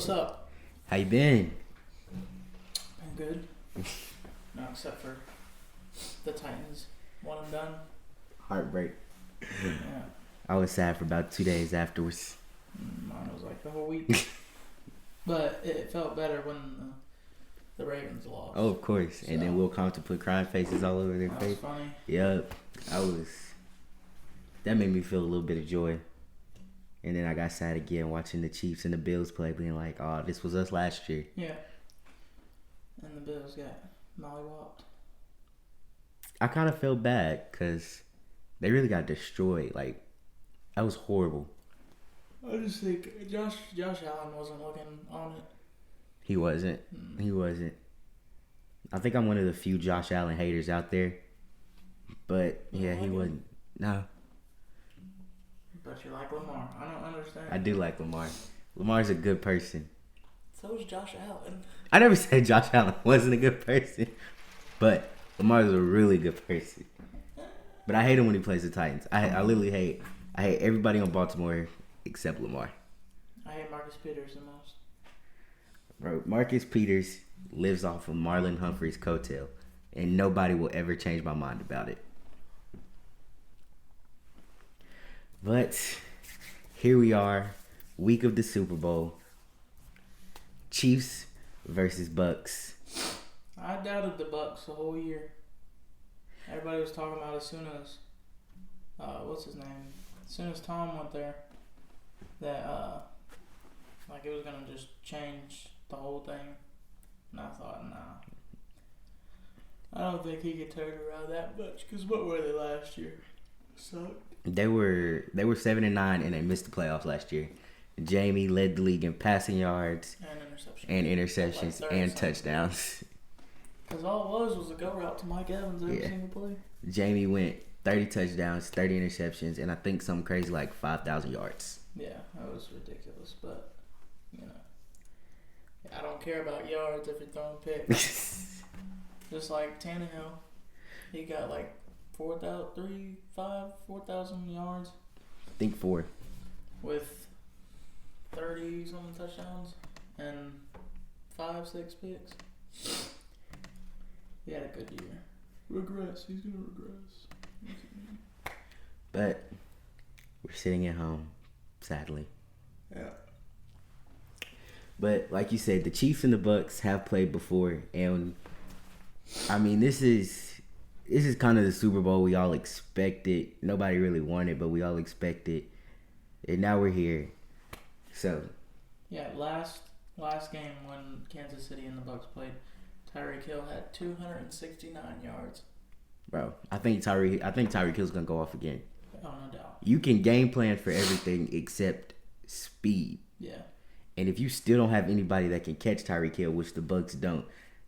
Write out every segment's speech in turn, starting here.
What's up? How you been? Been good. No, except for the Titans. One and done. Heartbreak. Yeah. I was sad for about 2 days afterwards. Mine was like the whole week. But it felt better when the Ravens lost. Oh, of course. And then Will Compton put crying faces all over their That face. was funny. Yep. That made me feel a little bit of joy. And then I got sad again watching the Chiefs and the Bills play, being like, oh, this was us last year. Yeah. And the Bills got mollywopped. I kind of felt bad because they really got destroyed. Like, that was horrible. I just think Josh Allen wasn't looking on it. He wasn't. He wasn't. I think I'm one of the few Josh Allen haters out there. But, yeah, he wasn't. No. But you like Lamar. I don't understand. I do like Lamar. Lamar's a good person. So is Josh Allen. I never said Josh Allen wasn't a good person. But Lamar's a really good person. But I hate him when he plays the Titans. I literally hate everybody on Baltimore except Lamar. I hate Marcus Peters the most. Bro, Marcus Peters lives off of Marlon Humphrey's coattail. And nobody will ever change my mind about it. But here we are, week of the Super Bowl. Chiefs versus Bucks. I doubted the Bucks the whole year. Everybody was talking about as soon as what's his name? As soon as Tom went there, that like it was gonna just change the whole thing. And I thought, nah, I don't think he could turn it around that much. Cause what were they last year? Sucked. They were 7-9 and they missed the playoffs last year. Jamie led the league in passing yards And interceptions. and interceptions Like and touchdowns. Because all it was a go route to Mike Evans every single play. Jamie went 30 touchdowns, 30 interceptions, and I think something crazy like 5,000 yards. Yeah, that was ridiculous. But, you know, I don't care about yards if you're throwing picks. Just like Tannehill, he got like 4,000 yards I think 4. with 30-something touchdowns and 5-6 picks. He had a good year. Regress. He's going to regress. But we're sitting at home, sadly. Yeah. But like you said, the Chiefs and the Bucks have played before, and I mean this is kind of the Super Bowl we all expected. Nobody really wanted, but we all expected, and now we're here. So Yeah, last game when Kansas City and the Bucks played, Tyreek Hill had 269 yards. bro, I think Tyreek Hill's gonna go off again. Oh, no doubt. You can game plan for everything except speed. Yeah. And if you still don't have anybody that can catch Tyreek Hill, which the Bucks don't,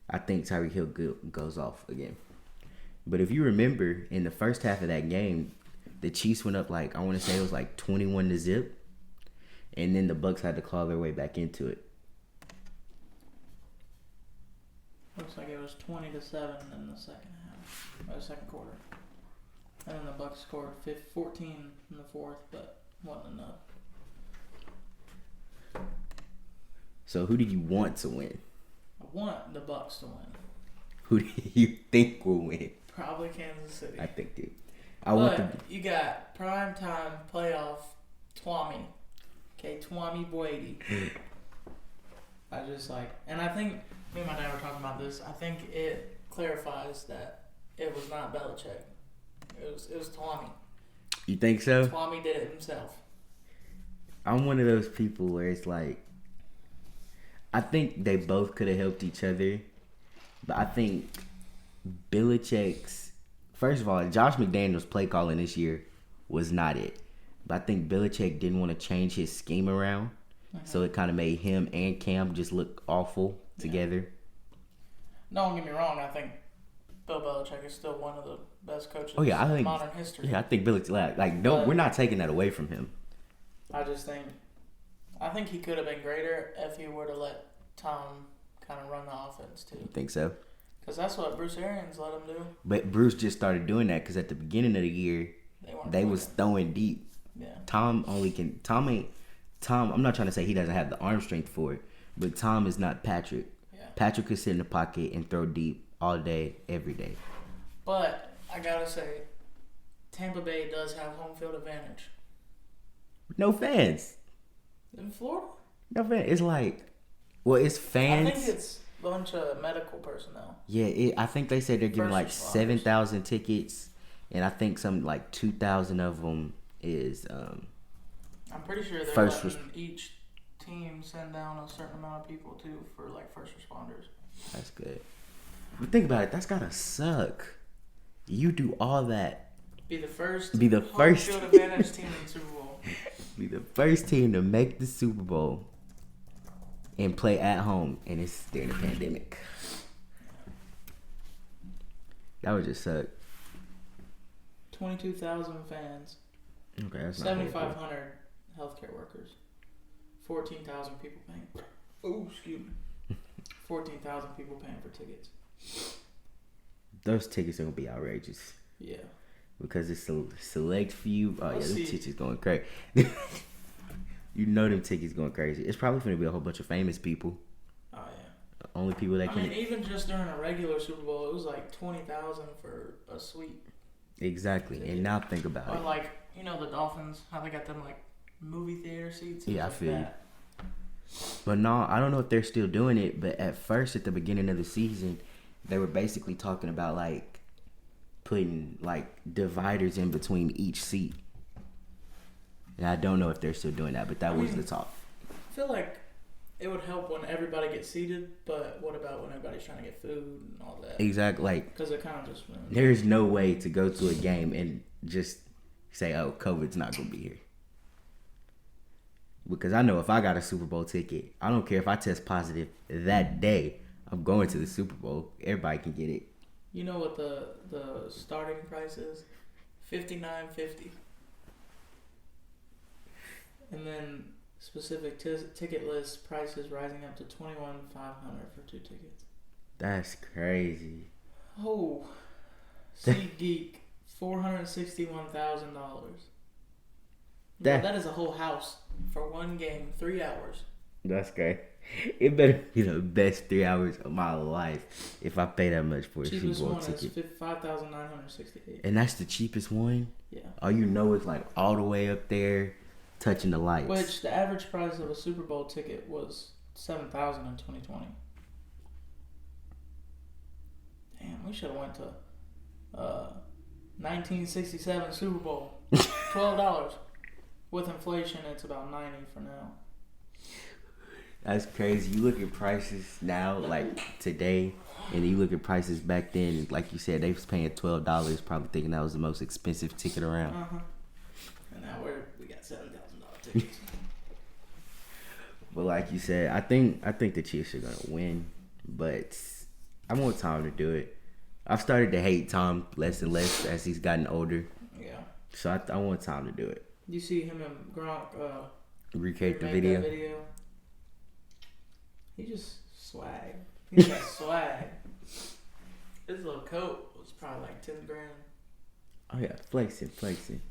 I think Tyreek Hill goes off again. But if you remember, in the first half of that game, the Chiefs went up like, I want to say it was like 21-0. And then the Bucks had to claw their way back into it. Looks like it was 20-7 in the second half, or the second quarter. And then the Bucks scored 14 in the fourth, but wasn't enough. So who do you want to win? I want the Bucks to win. Who do you think will win? Probably Kansas City. I think, dude. You got primetime playoff Twommy. Okay, Twommy Brady. I just like, and I think me and my dad were talking about this. I think it clarifies that it was not Belichick. It was Twommy. You think so? Twommy did it himself. I'm one of those people where it's like, I think they both could have helped each other, but I think Belichick's, first of all, Josh McDaniels' play calling this year was not it. But I think Belichick didn't want to change his scheme around, so it kind of made him and Cam just look awful together. Don't get me wrong, I think Bill Belichick is still one of the best coaches in modern history. Yeah, I think Belichick, we're not taking that away from him. I think he could have been greater if he were to let Tom kind of run the offense too. You think so? Because that's what Bruce Arians let him do. But Bruce just started doing that because at the beginning of the year, they was throwing deep. Yeah. Tom, I'm not trying to say he doesn't have the arm strength for it, But Tom is not Patrick. Yeah. Patrick could sit in the pocket and throw deep all day, every day. But I gotta say, Tampa Bay does have home field advantage. No fans. In Florida? No fans. It's like, well, it's fans. I think it's a bunch of medical personnel. Yeah, I think they said they're giving First like responders. 7,000 tickets, and I think some like 2,000 of them is. I'm pretty sure they're First letting each team send down a certain amount of people too for like first responders. That's good. But think about it. That's gotta suck. You do all that. Be the first Be the home first. field advantage team in the Super Bowl. Be the first team to make the Super Bowl and play at home, and it's during the pandemic. That would just suck. 22,000 fans. Okay, that's not horrible. 7,500 healthcare workers. 14,000 people paying. Oh, excuse me. 14,000 people paying for tickets. Those tickets are gonna be outrageous Yeah. because it's a select few. Oh Let's yeah, them see. tickets going crazy. You know them tickets going crazy. It's probably gonna be a whole bunch of famous people. Oh yeah. Only people that I can. mean, even just during a regular Super Bowl, it was like 20,000 for a suite. Exactly. And now think about Or it. like, you know, the Dolphins, how they got them like movie theater seats. It Yeah, I was like feel you. that. But no, I don't know if they're still doing it. But at first, at the beginning of the season, they were basically talking about like putting like dividers in between each seat. And I don't know if they're still doing that, but that was the talk. I feel like it would help when everybody gets seated, but what about when everybody's trying to get food and all that? Exactly. Like, Because it kind of just there's no way to go to a game and just say, "Oh, COVID's not gonna be here." Because I know if I got a Super Bowl ticket, I don't care if I test positive that day. I'm going to the Super Bowl. Everybody can get it. You know what the starting price is? $59.50. And then specific ticket list prices rising up to $21,500 for 2 tickets. That's crazy. Oh, SeatGeek, $461,000. That is a whole house for one game, 3 hours. That's great. It better be the best 3 hours of my life if I pay that much for a Super Cheapest Bowl one ticket. is $5,968. And that's the cheapest one. Yeah. Oh, you know it's like all the way up there, touching the lights. Which the average price of a Super Bowl ticket was $7,000 in 2020. Damn, we should have went to 1967 Super Bowl. $12. With inflation, it's about $90 for now. That's crazy. You look at prices now, like today, and you look at prices back then. Like you said, they was paying $12, probably thinking that was the most expensive ticket around. And now we got $7,000 tickets. But like you said, I think the Chiefs are gonna win, but I want Tom to do it. I've started to hate Tom less and less as he's gotten older. Yeah. So I want Tom to do it. You see him and Gronk Recreate the remake video. that video. He just swag. He got swag. His little coat was probably like $10,000. Oh yeah, flexing.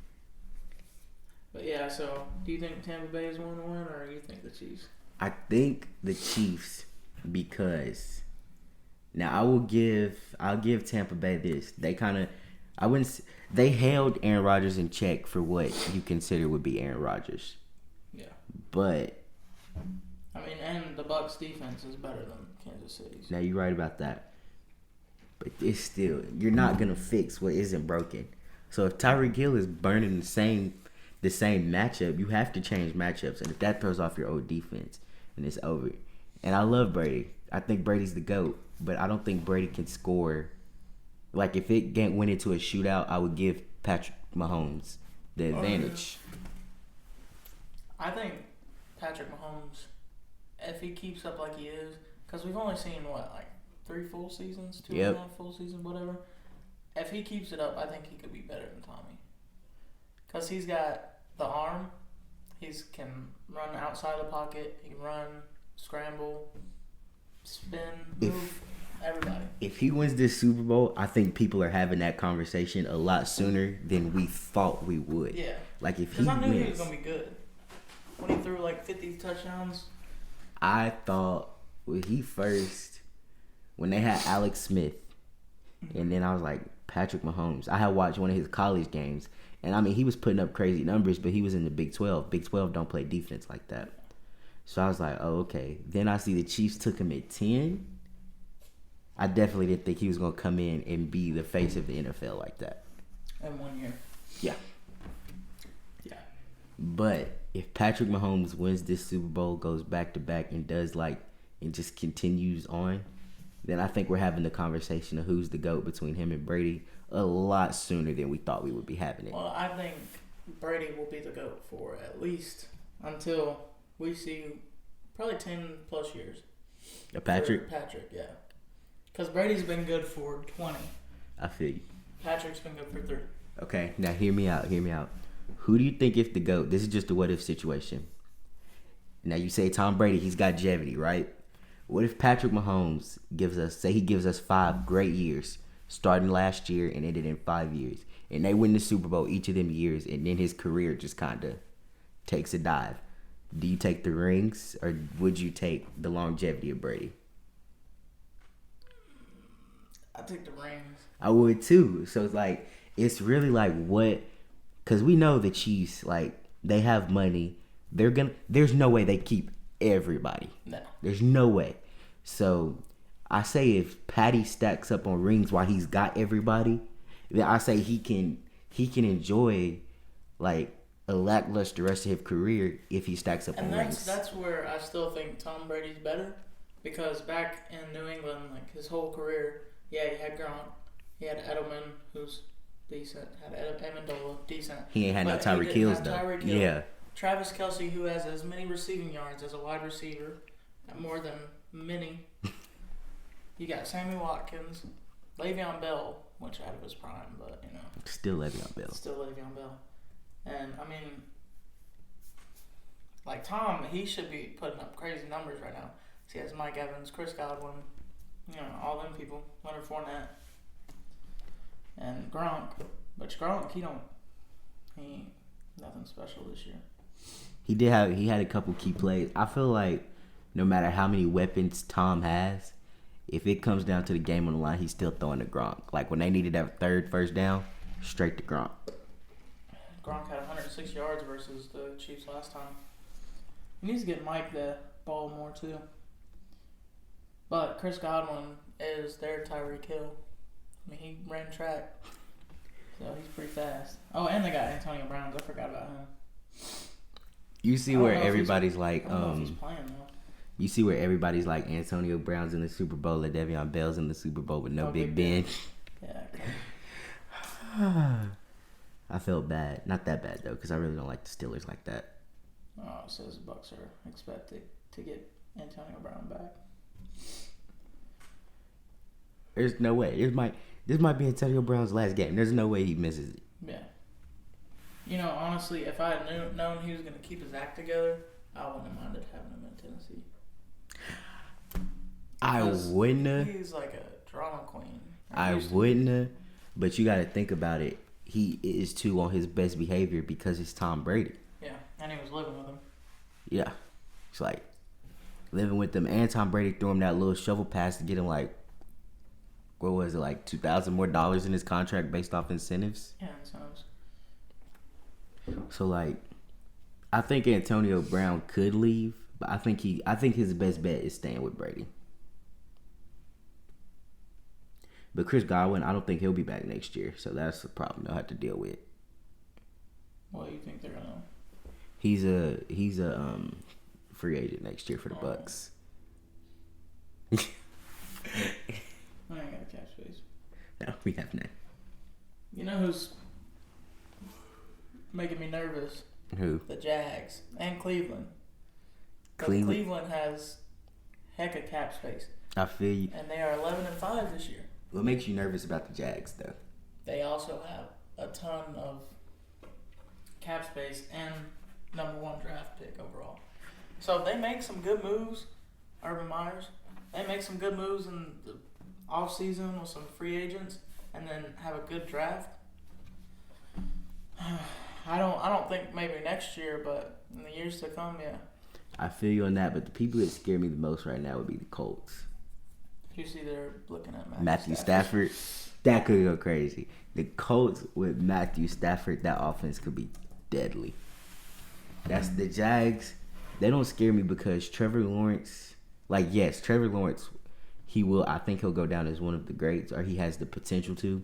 But yeah, so do you think Tampa Bay is going to win, or do you think the Chiefs? I think the Chiefs because now I'll give Tampa Bay this. They they held Aaron Rodgers in check for what you consider would be Aaron Rodgers. Yeah. But I mean, and the Bucs defense is better than Kansas City's. now you're right about that. But it's still, you're not gonna fix what isn't broken. So if Tyreek Hill is burning the same matchup, you have to change matchups. And if that throws off your old defense, then it's over. And I love Brady. I think Brady's the GOAT, but I don't think Brady can score. Like if it went into a shootout, I would give Patrick Mahomes the advantage. I think Patrick Mahomes, if he keeps up like he is, because we've only seen like 3 full seasons, 2.5 full seasons, whatever. If he keeps it up, I think he could be better than Tommy. Because he's got the arm, he can run outside the pocket, he can run, scramble, spin, move, everybody. If he wins this Super Bowl, I think people are having that conversation a lot sooner than we thought we would. Yeah. Like if he Because I knew wins, he was going to be good. When he threw like 50 touchdowns. I thought when they had Alex Smith, and then I was like, Patrick Mahomes. I had watched one of his college games, and I mean, he was putting up crazy numbers, but he was in the Big 12. Big 12 don't play defense like that. So I was like, oh, okay. Then I see the Chiefs took him at 10. I definitely didn't think he was going to come in and be the face of the NFL like that. In 1 year. Yeah. Yeah. But if Patrick Mahomes wins this Super Bowl, goes back to back, and and just continues on, then I think we're having the conversation of who's the GOAT between him and Brady a lot sooner than we thought we would be having it. Well, I think Brady will be the GOAT for at least until we see probably 10 plus years. Patrick? Patrick, yeah. Because Brady's been good for 20. I feel you. Patrick's been good for 3. Okay, now hear me out. Who do you think is the GOAT? This is just a what-if situation. Now, you say Tom Brady, he's got longevity, right? What if Patrick Mahomes gives us 5 great years, starting last year and ended in 5 years, and they win the Super Bowl each of them years, and then his career just kind of takes a dive? Do you take the rings, or would you take the longevity of Brady? I take the rings. I would too. So it's really like what, because we know the Chiefs, like, they have money. There's no way they keep everybody. No. There's no way. So I say if Patty stacks up on rings while he's got everybody, then I say he can enjoy like a lackluster rest of his career if he stacks up on rings. That's where I still think Tom Brady's better, because back in New England, like his whole career, yeah, he had Gronk, he had Edelman, who's decent, had Amendola, decent. He ain't had no Tyreek Hill though. Yeah. Travis Kelce, who has as many receiving yards as a wide receiver, more than many. You got Sammy Watkins, Le'Veon Bell, which out of his prime, but you know. Still Le'Veon Bell. And I mean, like Tom, he should be putting up crazy numbers right now. He has Mike Evans, Chris Godwin, you know, all them people, Leonard Fournette, and Gronk. But Gronk, he ain't nothing special this year. He had a couple key plays. I feel like no matter how many weapons Tom has, if it comes down to the game on the line, he's still throwing to Gronk. Like when they needed that third first down, straight to Gronk. Gronk had 106 yards versus the Chiefs last time. He needs to get Mike the ball more too. But Chris Godwin is their Tyreek Hill. I mean, he ran track, so he's pretty fast. Oh, and they got Antonio Brown. I forgot about him. You see where everybody's like, I don't know if he's playing though. You see where everybody's like Antonio Brown's in the Super Bowl, Le'Veon Bell's in the Super Bowl with no Big Ben. Yeah. I felt bad. Not that bad though, because I really don't like the Steelers like that. Oh, it says Bucks are expected to get Antonio Brown back. There's no way. This might be Antonio Brown's last game. There's no way he misses it. Yeah. You know, honestly, if I had known he was going to keep his act together, I wouldn't have minded having him in Tennessee. I wouldn't have. He's like a drama queen. I wouldn't have. But you got to think about it. He is too on his best behavior because it's Tom Brady. Yeah, and he was living with him. Yeah. It's like living with them. And Tom Brady threw him that little shovel pass to get him like, what was it, like $2,000 more in his contract based off incentives? Yeah, incentives. So like, I think Antonio Brown could leave, but I think his best bet is staying with Brady. But Chris Godwin, I don't think he'll be back next year, so that's the problem they'll have to deal with. What do you think they're gonna? He's a free agent next year for the Bucks. I ain't got a cap space. No, we have none. You know who's making me nervous? Who? The Jags and Cleveland. Cleveland has heck of cap space. I feel you. And they are 11-5 this year. What makes you nervous about the Jags, though? They also have a ton of cap space and number 1 draft pick overall. So if they make some good moves, Urban Myers, they make some good moves in the offseason with some free agents and then have a good draft. I don't think maybe next year, but in the years to come, yeah. I feel you on that, but the people that scare me the most right now would be the Colts. You see, they're looking at Matthew Stafford. That could go crazy. The Colts with Matthew Stafford, that offense could be deadly. That's the Jags. They don't scare me because Trevor Lawrence, like, yes, Trevor Lawrence, I think he'll go down as one of the greats, or he has the potential to,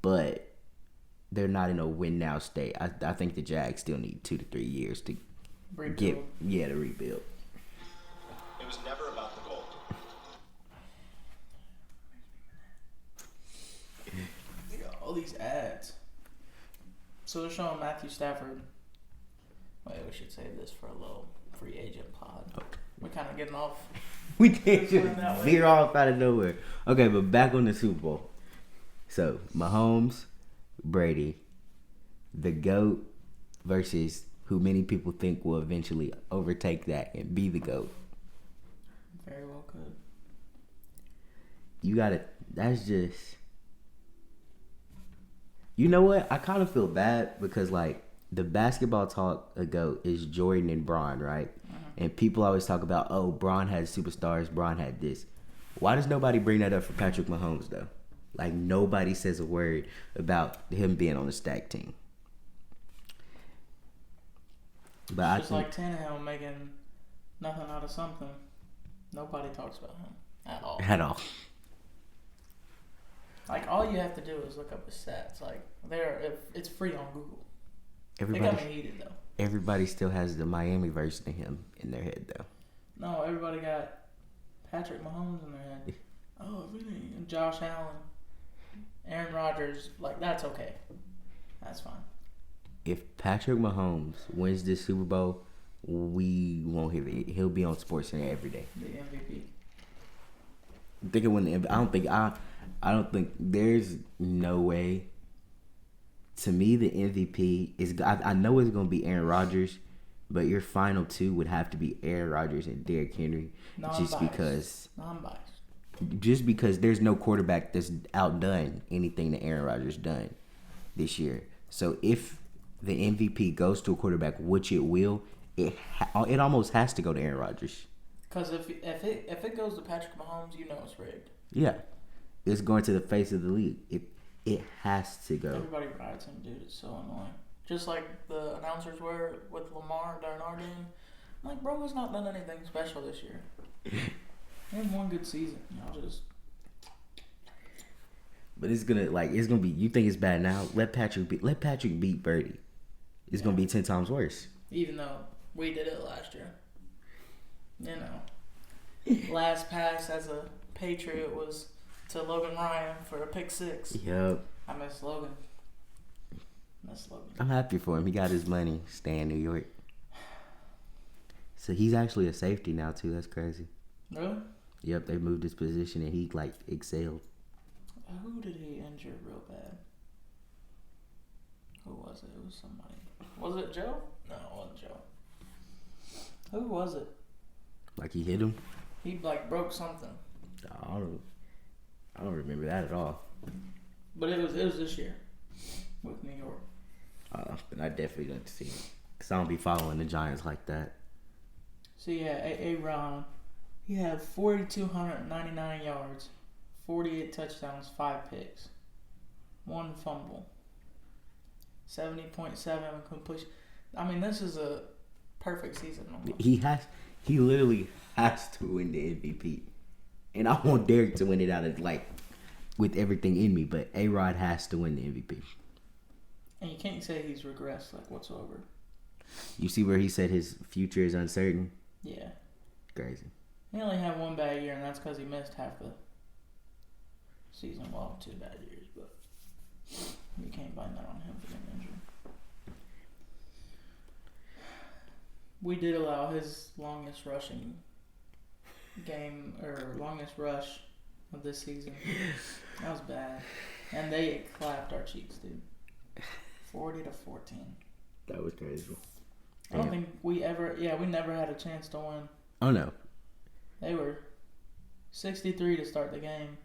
but they're not in a win now state. I think the Jags still need 2 to 3 years to rebuild. To rebuild. It was never about the gold. They got all these ads. So they're showing Matthew Stafford. Wait, we should save this for a little free agent pod. Okay. We're kind of getting off. We can't just veer off out of nowhere. Okay, but back on the Super Bowl. So, Mahomes, Brady, the GOAT versus who many people think will eventually overtake that and be the GOAT. Very well could. That's just... You know what? I kind of feel bad because, like, the basketball talk ago is Jordan and Bron, right? Uh-huh. And people always talk about, oh, Bron had superstars, Bron had this. Why does nobody bring that up for Patrick Mahomes, though? Like, nobody says a word about him being on the stack team. But it's just like Tannehill making nothing out of something. Nobody talks about him at all. At all. Like, all you have to do is look up his stats. Like, it's free on Google. It got me heated, though. Everybody still has the Miami version of him in their head, though. No, everybody got Patrick Mahomes in their head. Oh, really? And Josh Allen, Aaron Rodgers. Like, that's okay. That's fine. If Patrick Mahomes wins this Super Bowl, we won't hear it. He'll be on SportsCenter every day. The MVP. I think it win the MVP. I don't think there's no way. To me, the MVP is. I know it's going to be Aaron Rodgers, but your final two would have to be Aaron Rodgers and Derrick Henry. Non-biased. Just because there's no quarterback that's outdone anything that Aaron Rodgers done this year. So if the MVP goes to a quarterback, which it will, it almost has to go to Aaron Rodgers. Because if it goes to Patrick Mahomes, you know it's rigged. Yeah, it's going to the face of the league. It has to go. Everybody rides him, dude. It's so annoying. Just like the announcers were with Lamar during our game. I'm like, bro, he's not done anything special this year. He had one good season. Y'all just. But it's gonna be. You think it's bad now? Let Patrick beat Birdie. It's gonna be 10 times worse. Even though we did it last year. You know, last pass as a Patriot was to Logan Ryan for a pick 6. Yep. I miss Logan. I'm happy for him. He got his money staying in New York. So he's actually a safety now too. That's crazy. Really? Yep. They moved his position and he excelled. Who did he injure real bad? Who was it? It was somebody. Was it Joe? No, it wasn't Joe. Who was it? Like he hit him? He broke something. I don't remember that at all. But it was this year with New York. Then I definitely didn't see it. Because I don't be following the Giants like that. So yeah, A-Ron, he had 4,299 yards, 48 touchdowns, 5 picks, 1 fumble, 70.7 completion. I mean, this is a perfect season. Almost. He literally has to win the MVP. And I want Derek to win it out of with everything in me, but A-Rod has to win the MVP. And you can't say he's regressed whatsoever. You see where he said his future is uncertain? Yeah. Crazy. He only had 1 bad year, and that's because he missed half the season. Well, 2 bad years, but you can't blame that on him for getting injured. We did allow his longest rushing game, or longest rush of this season. That was bad. And they clapped our cheeks, dude. 40-14. That was crazy. I don't think we never had a chance to win. Oh, no. They were 63 to start the game.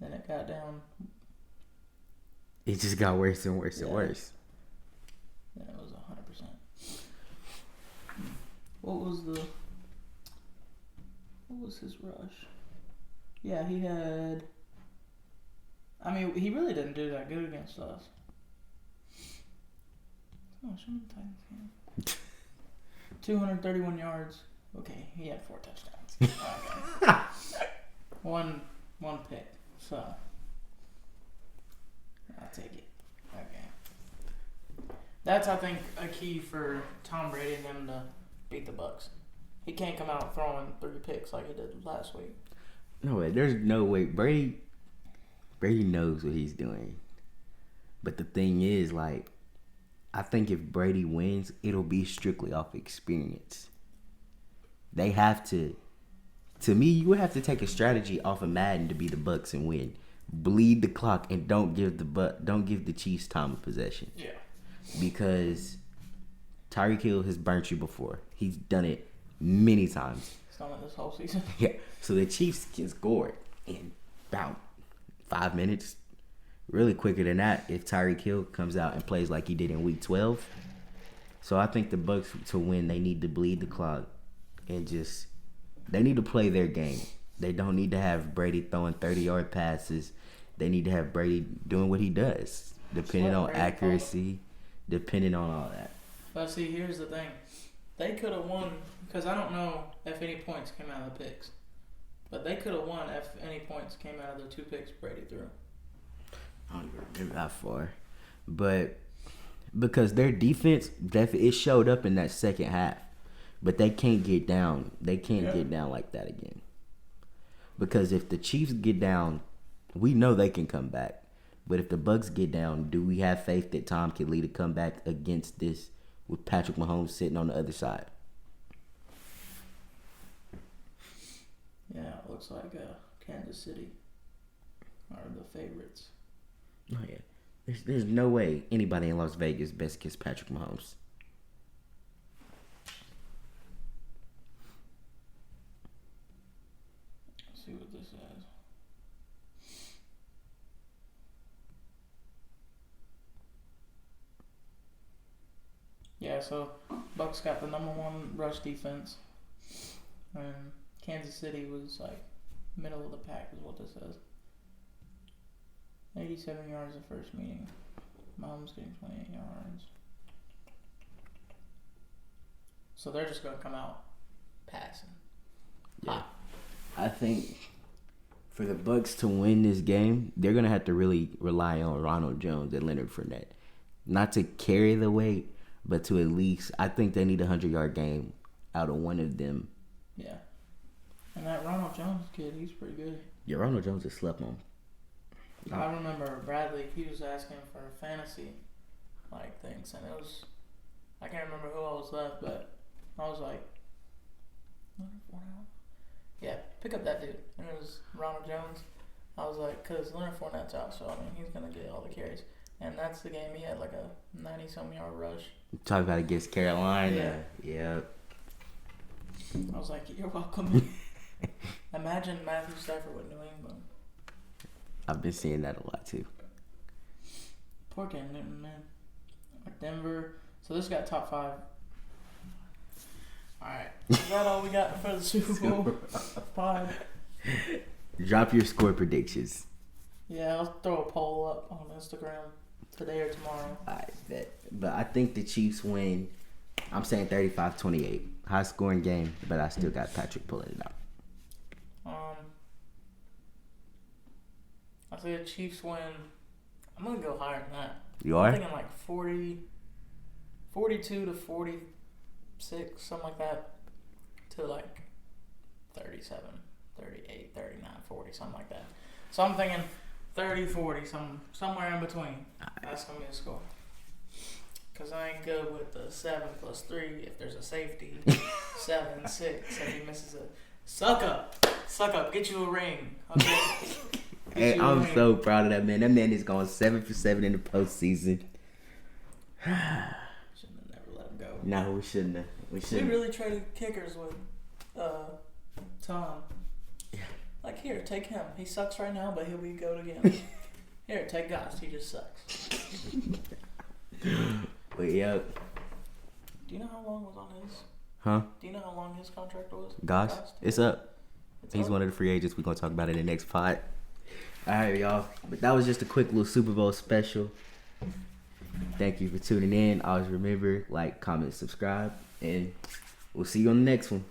Then it got down. It just got worse and worse and worse. Then it was 100%. What was his rush? Yeah, he had. I mean, he really didn't do that good against us. Oh, show me the Titans game. 231 yards. Okay, he had 4 touchdowns. Okay. one pick. So I'll take it. Okay. That's, I think, a key for Tom Brady and them to beat the Bucks. He can't come out throwing 3 picks like he did last week. No way. There's no way. Brady knows what he's doing. But the thing is, like, I think if Brady wins, it'll be strictly off experience. They have to. To me, you would have to take a strategy off of Madden to be the Bucks and win. Bleed the clock and don't give the Chiefs time of possession. Yeah. Because Tyreek Hill has burnt you before. He's done it many times. It's not like this whole season. Yeah. So the Chiefs can score in about 5 minutes. Really quicker than that if Tyreek Hill comes out and plays like he did in Week 12. So I think the Bucks, to win, they need to bleed the clock and they need to play their game. They don't need to have Brady throwing 30-yard passes. They need to have Brady doing what he does, depending on accuracy, depending on all that. But see, here's the thing. They could have won, because I don't know if any points came out of the picks. But they could have won if any points came out of the 2 picks Brady threw. I don't even remember that far. But because their defense, it showed up in that second half. But they can't get down. They can't get down like that again. Because if the Chiefs get down, we know they can come back. But if the Bucks get down, do we have faith that Tom can lead a comeback against this with Patrick Mahomes sitting on the other side? Yeah, it looks like Kansas City are the favorites. Oh, yeah. There's no way anybody in Las Vegas best against Patrick Mahomes. Let's see what this says. Yeah, so Bucks got the number 1 rush defense. And Kansas City was like middle of the pack is what this says. 87 yards the first meeting. Mahomes getting 28 yards. So they're just going to come out passing. Yeah. I think for the Bucks to win this game, they're going to have to really rely on Ronald Jones and Leonard Fournette. Not to carry the weight, but to at least, I think they need a 100-yard game out of one of them. Yeah. And that Ronald Jones kid, he's pretty good. Yeah, Ronald Jones is slept on. I remember Bradley, he was asking for fantasy things, and it was, I can't remember who else left, but I was like, yeah, pick up that dude. And it was Ronald Jones. I was like, because Leonard Fournette's out, so I mean, he's going to get all the carries. And that's the game he had like a 90-some yard rush. Talk about against Carolina. Yeah. I was like, you're welcome. Imagine Matthew Stafford with New England. I've been seeing that a lot too. Poor Cam Newton, man. Denver. So this got top 5. Alright. Is that all we got for the Super Bowl? 5. Drop your score predictions. Yeah, I'll throw a poll up on Instagram today or tomorrow. I bet. But I think the Chiefs win. I'm saying 35-28. High scoring game, but I still got Patrick pulling it out. I say the Chiefs win. I'm going to go higher than that. You are? I'm thinking like 42 to 46, something like that, to like 37, 38, 39, 40, something like that. So I'm thinking 30, 40, somewhere in between. That's going to be the score. Because I ain't good with the 7 plus 3 if there's a safety. 7, 6 if he misses a... Suck up, get you a ring, okay? Hey, I'm so proud of that man. That man is going 7 for 7 in the postseason. Shouldn't have never let him go. No, we shouldn't have. We really traded kickers with Tom. Yeah. Like, here, take him. He sucks right now, but he'll be good again. Here, take Goss. He just sucks. But yeah. Do you know how long was on his Huh? Do you know how long his contract was? Gosh, it's up. It's He's up? one of the free agents. We're gonna talk about it in the next pod. All right, y'all. But that was just a quick little Super Bowl special. Thank you for tuning in. Always remember, like, comment, subscribe, and we'll see you on the next one.